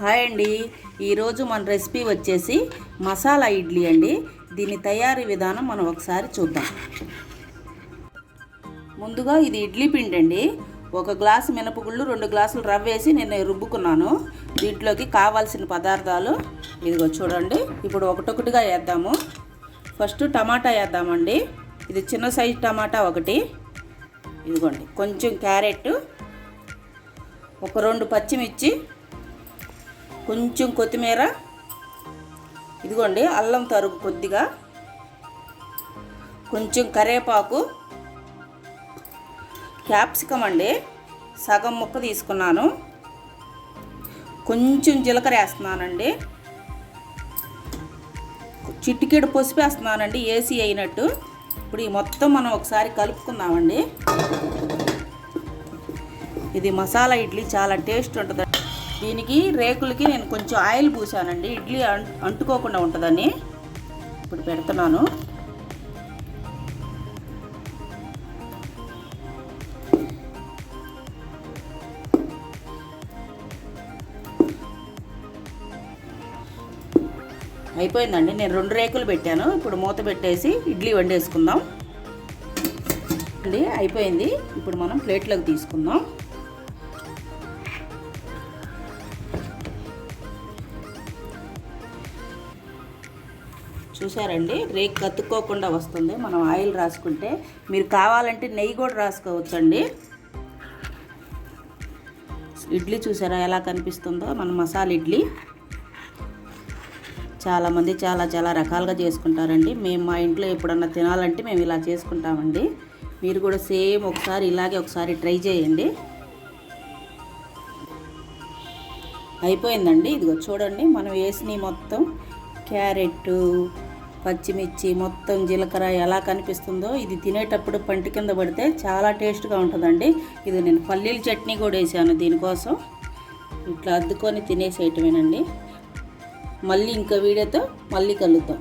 Hi అండి, ఈరోజు మన రెసిపీ వచ్చేసి మసాలా ఇడ్లీ అండి. దీని తయారీ విధానం మనం ఒకసారి చూద్దాం. ముందుగా ఇది ఇడ్లీ పిండి అండి. 1 గ్లాసు మినపగుళ్ళు, 2 గ్లాసులు రవ్వ వేసి నేను రుబ్బుకున్నాను. దీంట్లోకి కావాల్సిన పదార్థాలు ఇదిగో చూడండి. ఇప్పుడు ఒకటొకటిగా వేద్దాము. ఫస్ట్ టమాటా వేద్దామండి. ఇది చిన్న సైజు టమాటా ఒకటి, ఇదిగోండి. కొంచెం క్యారెట్, ఒక 2 పచ్చిమిర్చి, కొంచెం కొత్తిమీర, ఇదిగోండి అల్లం తరుగు కొద్దిగా, కొంచెం కరివేపాకు, క్యాప్సికం అండి సగం ముక్క తీసుకున్నాను, కొంచెం జీలకర్ర వేస్తున్నానండి, చిటికెడు పసుపు వేస్తున్నానండి ఏసీ అయినట్టు. ఇప్పుడు ఈ మొత్తం మనం ఒకసారి కలుపుకుందామండి. ఇది మసాలా ఇడ్లీ చాలా టేస్ట్ ఉంటుంది. దీనికి రేకులకి నేను కొంచెం ఆయిల్ పూసానండి, ఇడ్లీ అంటుకోకుండా ఉంటుందని. ఇప్పుడు పెడుతున్నాను. అయిపోయిందండి. నేను 2 రేకులు పెట్టాను. ఇప్పుడు మూత పెట్టేసి ఇడ్లీ వండేసుకుందాం అండి. అయిపోయింది. ఇప్పుడు మనం ప్లేట్లోకి తీసుకుందాం. చూసారండి, రేక్ కత్తుక్కోకుండా వస్తుంది మనం ఆయిల్ రాసుకుంటే. మీరు కావాలంటే నెయ్యి కూడా రాసుకోవచ్చండి. ఇడ్లీ చూసారా ఎలా కనిపిస్తుందో, మన మసాలా ఇడ్లీ. చాలామంది చాలా రకాలుగా చేసుకుంటారండి. మేము మా ఇంట్లో ఎప్పుడన్నా తినాలంటే మేము ఇలా చేసుకుంటామండి. మీరు కూడా సేమ్ ఒకసారి ట్రై చేయండి. అయిపోయిందండి. ఇదిగో చూడండి, మనం వేసిన మొత్తం క్యారెట్, పచ్చిమిర్చి, మొత్తం జీలకర్ర ఎలా కనిపిస్తుందో, ఇది తినేటప్పుడు పంటి కింద పడితే చాలా టేస్ట్గా ఉంటుందండి. ఇది నేను పల్లీల చట్నీ కూడా వేసాను దీనికోసం. ఇట్లా అద్దుకొని తినేసేయటమేనండి. మళ్ళీ ఇంకో వీడియోతో మళ్ళీ కలుద్దాం.